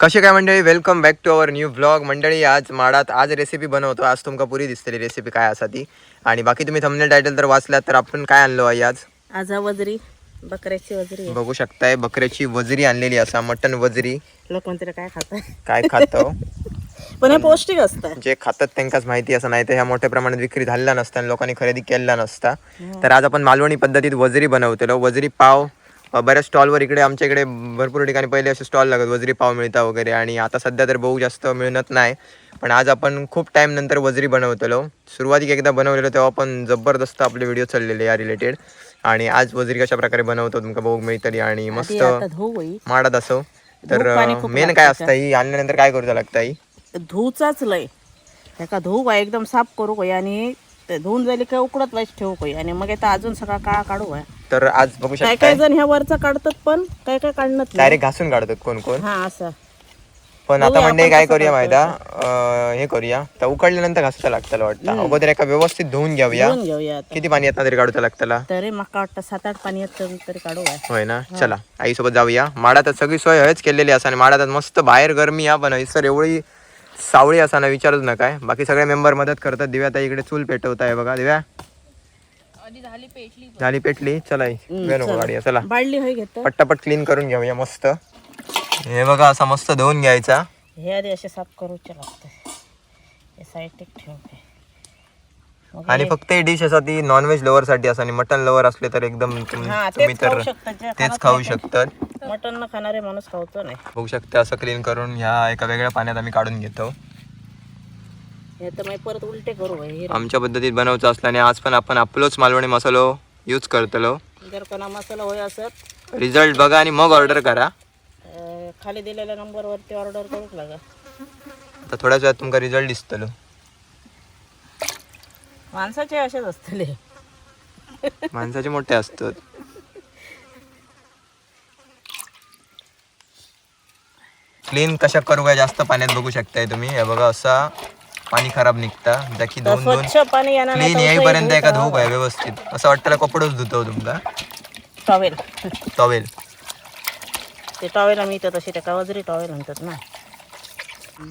कसे काय मंडळी, welcome back to our new blog. मंडळी आज माडात आज रेसिपी बनवतो. आज तुमका पुरी दिसतली रेसिपी काय असा ती. आणि बाकी तुम्ही थंबनेल टायटल तर वाचलात. तर आपण काय आणलो आहे आज? आज वजरी बकऱ्याची वजरी आहे. बघू शकताय बकऱ्याची वजरी आणलेली असा, मटन वजरी. लोक म्हणते काय खाताय, काय खातो पण हे पौष्टिक असतं. जे खातात त्यांकाच माहिती, असं नाही तर ह्या मोठ्या प्रमाणात विक्री झालेला नसता आणि लोकांनी खरेदी केलेला नसता. तर आज आपण मालवणी पद्धतीत वजरी बनवतेलो. वजरी पाव बऱ्याच स्टॉलवर इकडे आमच्या इकडे भरपूर ठिकाणी पहिले असे स्टॉल लागत वजरी पाव मिळता वगैरे, आणि आता सध्या तर बहु जास्त मिळत नाही. पण आज आपण खूप टाइम नंतर वजरी बनवतेलो. सुरुवातीक एकदा बनवलेलो तेव्हा पण जबरदस्त आपले व्हिडिओ चाललेले या रिलेटेड. आणि आज वजरी कशा प्रकारे बनवतो तुमका बघू मिळतली. आणि मस्त माडात असो तर मेन काय असतं, ही आणल्यानंतर काय करूचा लागतं? ही धुचाच लय त्याका धुव एकदम साफ करू होय आणि ते धुवून जाईल काय उकडत वाईस ठेवू होय आणि मग आता अजून सगळा काळा काढू होय. तर आज बघू काय शकता काय जण ह्या वरचा काढतात पण काय काय काढणत डायरेक्ट घासून काढतात कोण कोण. हा असं पण आता म्हणजे काय करूया माहिती, हे करूया तर उकडल्यानंतर घासायला लागतं वाटतं. अगोदर एका व्यवस्थित धुवून घेऊया. धुवून घेऊया आता. किती पाणी येतात तरी काढूचं लागतं तरी मका वाटतं 7-8 पाणी येत तरी काढू होय. होय ना. चला आई सोबत जाऊया. माडात सगळी सोय हयच केलेली असा आणि माडात मस्त बाहेर गरमी या पण सर एवढी सावळी असा ना विचारूच नका. बाकी सगळे मेंबर मदत करतात. दिव्या ताई इकडे चूल पेटवत आहे बघा. दिव्या झाली पेटली. चला नको गाडी, चला बाळली होय घेत पट्टापट क्लीन करून घेऊया मस्त. हे बघा असा मस्त धुवून घ्यायचा. हे आधी असे साफ करूचे लागतं. हे साईड ठेवते. आणि फक्त ही डिश असा ती नॉनव्हेज लवर साठी असा, आणि मटन लवर असले तर एकदम तुम्ही तर तेच खाऊ शकतात. मटन न खाणारे माणूस खावतो नाही. बघू शकता असं क्लीन करून ह्या एका वेगळ्या पाण्यात आम्ही काढून घेतो. हे तर मी परत उलटे करू होय. आमच्या पद्धतीत बनवचं असल्याने आज पण आपण आपलोच मालवणी मसालो यूज करतलो. जर कोणा मसाला होय असत रिझल्ट बघा आणि मग ऑर्डर करा. खाली दिलेल्या नंबरवरती ऑर्डर करूच लागा. आता थोड्याच वेळात तुमका रिझल्ट दिसतलो. माणसाचे असेच असतले. माणसाचे मोठे असतात. क्लीन कशा करू काय जास्त पाण्यात बघू शकताय तुम्ही. हे बघा असा पाणी खराब निघता जकी दोन दोन पाणी क्लीन येईपर्यंत एका धुवू काय व्यवस्थित. असं वाटतं कपडोच धुतो तुमका. टॉवेल टॉवेल ते टॉवेल आम्ही इथं तशी त्या वजरी टॉवेल म्हणतात ना.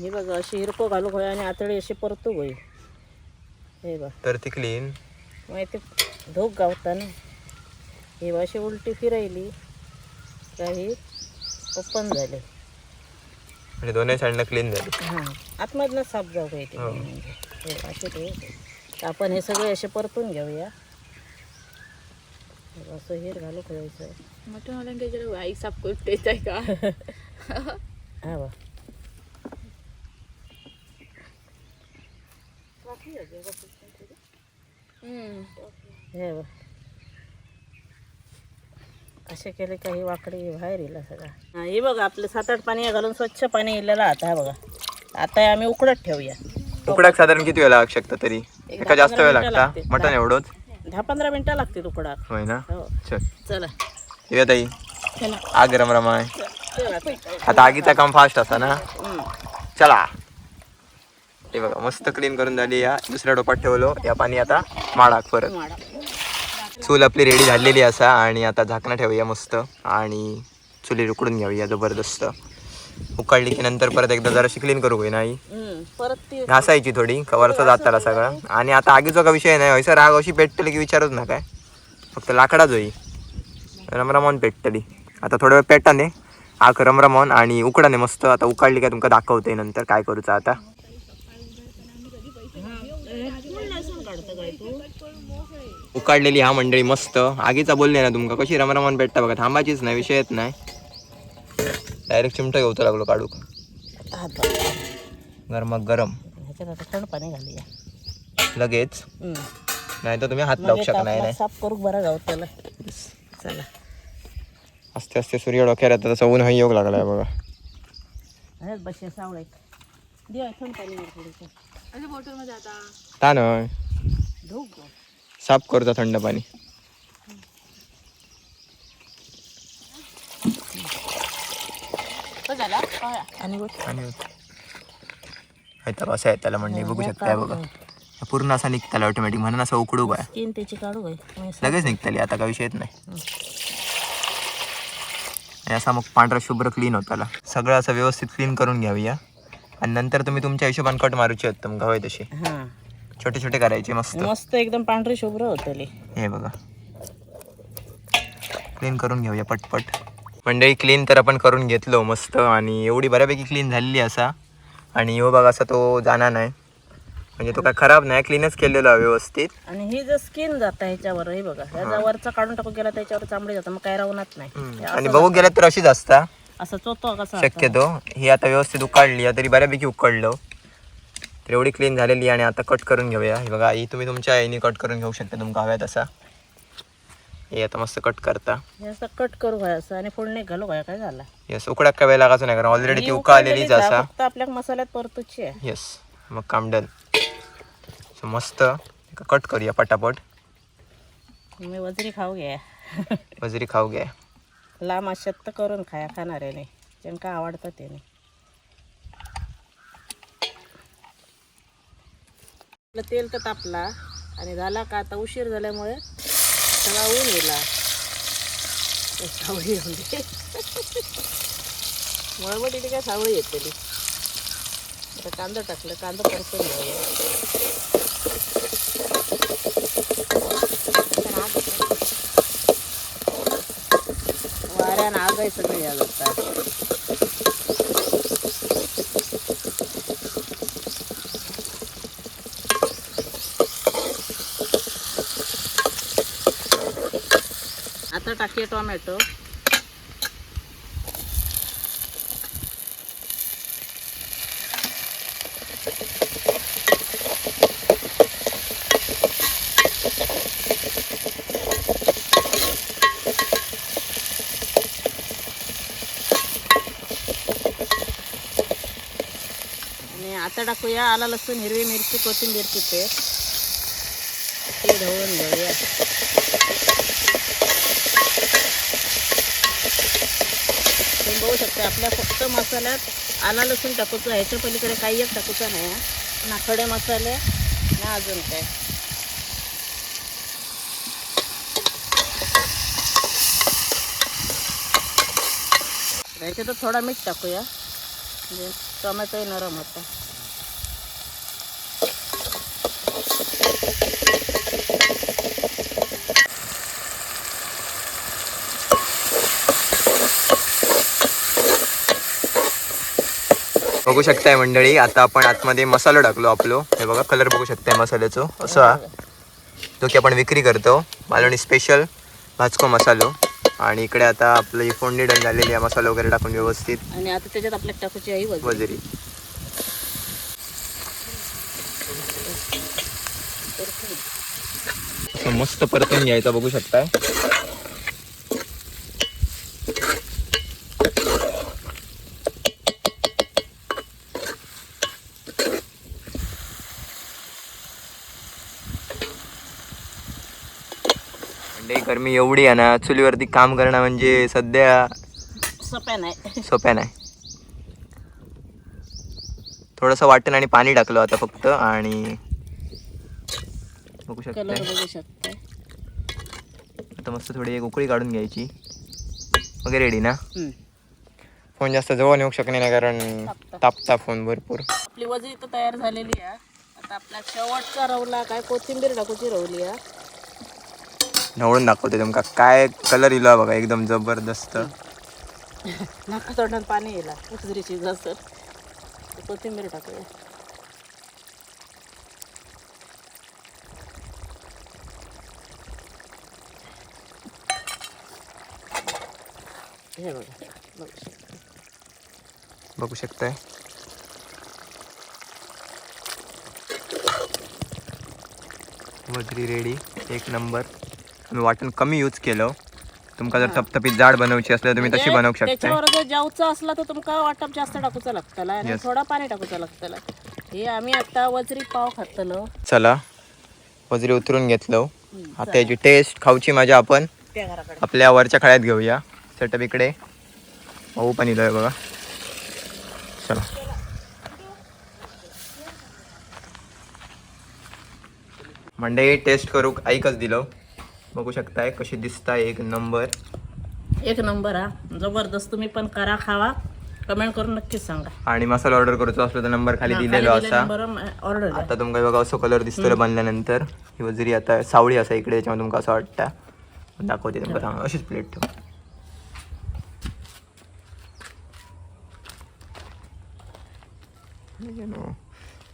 हे बघा अशी हिरको घालू होय आणि आतळी अशी परतू होय. हे बघ तर ती क्लीन माहिती धूप गावता ना. हे अशी उलटी फिरायली काही ओपन झाले म्हणजे दोन्ही साईडनं क्लीन झाली. हां आतमधनं साफ जाऊ काही ते म्हणजे असे ते. तर आपण हे सगळे असे परतून घेऊया. असं हेर घालू ठेवायचं. मटन आई साफ करते का. हा बा हे बघ असे केले काही वाकडी बाहेर येईल सगळं. हे बघा आपलं 7-8 पाणी घालून स्वच्छ पाणी येलेलं आता. बघा आता आम्ही उकडत ठेवूया. उकडाक साधारण किती वेळ लागू शकता तरी? एका जास्त वेळ लागता मटन एवढंच? 10-15 मिनिटं लागतील उकडाक. होय ना. चल चला येऊया ताई. चला आग गरम रम आहे. चला. आता आगीचा काम फास्ट असा ना. चला हे बघा मस्त क्लीन करून झाली. या दुसऱ्या टोपात ठेवलो या पाणी. आता माडाक परत चूल आपली रेडी झालेली असा आणि आता झाकणं ठेवूया मस्त आणि चुली उकडून घेऊया जबरदस्त. उकळली की नंतर परत एकदा जराशी क्लीन करू होई नाही परत ती घासायची थोडी कवरचा जाताला सगळा. आणि आता आगीचा का विषय नाही हयसर आग अशी पेटतली की विचारच ना काय. फक्त लाकडाच होई रमरमॉन पेटतली. आता थोडा वेळ पेटाने आग रमरमॉन आणि उकडाने मस्त. आता उकाळली काय तुमका दाखवते नंतर काय करूचं. आता उकाडलेली हा मंडळी मस्त. आगीचा बोलले ना तुमका कशी रमरमॉन पेटता बघा. थांबायचीच नाही, विषय येत नाही. डायरेक्ट चिमटा घेऊच लागलो काढूक. गरम गरम ह्याच्यात आता थंड पाणी घालूया लगेच. नाही तर तुम्ही हात लावू शकणार नाही. साफ करू बरं गाव त्याला. चला आस्ते आस्ते सूर्य डोक्यावर येतात तसं ऊन योग लागलाय बघा. अरेच बसे सावळे दिवा थंड पाणी थोडंसं बॉटलमध्ये आता ता न धूप साफ करतो थंड पाणी. आणि कसं आहे त्याला म्हणणे बघू शकताय बघा. पूर्ण असा निघताला ऑटोमॅटिक म्हणून असं उकडू काय त्याची काढू काय लगेच निघताली. आता काय विषय येत नाही. आणि असा मग पांढरा शुभ्र क्लीन होताला. सगळं असं व्यवस्थित क्लीन करून घ्यावूया आणि नंतर तुम्ही तुमच्या हिशोबाने कट मारूचे आहेत मग हवे तसे हां छोटे छोटे करायचे मस्त. मस्त एकदम पांढरी शुभ्र होतली. हे बघा क्लीन करून घेऊया पटपट. मंडळी क्लीन तर आपण करून घेतलो मस्त आणि एवढी बऱ्यापैकी क्लीन झालेली असा. आणि यो बघा असा तो जाणार नाही म्हणजे तो काय खराब नाही, क्लीनच केलेला व्यवस्थित. आणि ही जर स्किन जाता ह्याच्यावर हे बघा ह्याचा वरचा काढून टाकू गेला त्याच्यावर चांबडी जातं मग काय राहूनच नाही. हे आणि असं बघू गेलं तर अशीच असता असं चोतो कसा शक्यतो. ही आता व्यवस्थित उकाडली आहे तरी बऱ्यापैकी उकडलं तर एवढी क्लीन झालेली. आणि आता कट करून घेऊया. हे बघा ही तुम्ही तुमच्या आईने कट करून घेऊ शकता तुमका हव्या तसा. हे आता मस्त कट करता. हे असं कट करू काय असं आणि फोडणी घालू काय काय झाला. येस उकड्या काय वेळ लागायचं नाही कारण ऑलरेडी ती ही उकाळलेलीच उकडलेलीच आहे, असा. फक्त आपल्या मसाल्यात परतूची आहे. येस मग काम डन. सो मस्त कट करूया पटापट. मी वजरी खाऊ घ्या. वजरी खाऊ घ्या. लांब अशात तर करून खाया खाणाऱ्याने ज्यांका आवडतं त्याने. आपलं तेल तर तापला आणि झाला का आता उशीर झाल्यामुळे सगळा ऊन येला. सावळी येऊन दे मळमट इथे काय सावळी येतली. आता कांदा टाकलं कांदा परतून घेऊया. वाऱ्यानं आगाय सगळं या जातात. आता टाकूया टोमॅटो. आणि आता टाकूया आला लसूण हिरवी मिरची कोथिंबीरची पेस्ट. ती ढवळून घेऊया. तुम्ही बघू शकता आपल्या फक्त मसाल्यात आला लसूण टाकूचं. ह्याच्या पलीकडे काही एक टाकूचा नाही. ना खडे मसाले ना अजून काय. ह्याच्यात थोडा मीठ टाकूया म्हणजे टोमॅटोही नरम होता. बघू शकताय मंडळी आता आपण आतमध्ये मसाला टाकलो आपलो. हे बघा कलर बघू शकताय मसाल्याचो असं हा जो की आपण विक्री करतो. मालवणी स्पेशल भाजको मसालो. आणि इकडे आता आपलं ही फोडणी डन झालेली आहे मसाला वगैरे टाकून व्यवस्थित. आणि आता त्याच्यात आपल्याला टाकूची आहे वजरी. वजरी मस्त परतून घ्यायचा बघू शकताय. म्हणजे गरमी एवढी आहे ना चुलीवरती काम करणं म्हणजे सध्या सोप्या नाही. सोप्या नाही. थोडंसं वाटण आणि पाणी टाकलं आता फक्त. आणि बघू शकता कलर बघू शकता. आता मस्त थोडी एक उकळी काढून घ्यायची. वगैरे रेडी ना. फोन जास्त जवळ नेऊ शकणे नाही कारण तापता फोन भरपूर. आपली वजरी तर तयार झालेली आहे. आता आपला शेवटचा रवला काय कोथिंबीर टाकूची रवली आहे. ढवळून दाखवते तुमका काय कलर इलो बघा एकदम जबरदस्त. नाका तोंडात पाणी येईल वजरीची जसं. कोथिंबीर टाकूया. हे बघा बघू शकताय. वजरी रेडी एक नंबर. मी वाटण कमी यूज केलं. तुमका जर थपथपीत जाड बनवायची असल्यास तुम्ही तशी बनवू शकता. त्याच्यावर जर जाऊचा असला तर तुमका वाटप जास्त टाकूचा लागतला आणि थोडा पाणी टाकूचा लागतला. हे आम्ही आता वजरी पाव खातलो. चला वजरी उतरून घेतलो. आता याची टेस्ट खाऊची मजा आपण त्या घराकडे आपल्या वरच्या खळ्यात घेऊया. सेटअप इकडे भाऊ पण इलोय बघा. चला मंडळी टेस्ट करूक ऐकच दिलो. बघू शकताय कशी दिसताय एक नंबर. एक नंबर हा जबरदस्त. तुम्ही पण करा, खावा, कमेंट करून नक्कीच सांगा. आणि मसाला ऑर्डर करूचो असलो तर नंबर खाली दिलेलो असा. ऑर्डर आता तुमका बघा असं कलर दिसतो बनल्यानंतर. ही वजरी आता सावळी असा इकडे, याच्यामध्ये तुमका असं वाटतं दाखवते तुमका. सांगा अशीच प्लेट ठेव.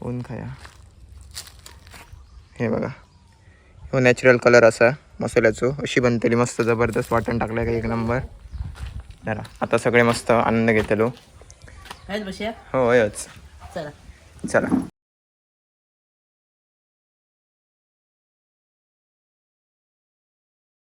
ऊन खाया. हे बघा, हो नॅचरल कलर असा मसाल्याचो. अशी बनतली मस्त जबरदस्त. वाटण टाकलं का एक नंबर. जरा आता सगळे मस्त आनंद घेतलो. काहीच बसूया. हो होयच. चला चला.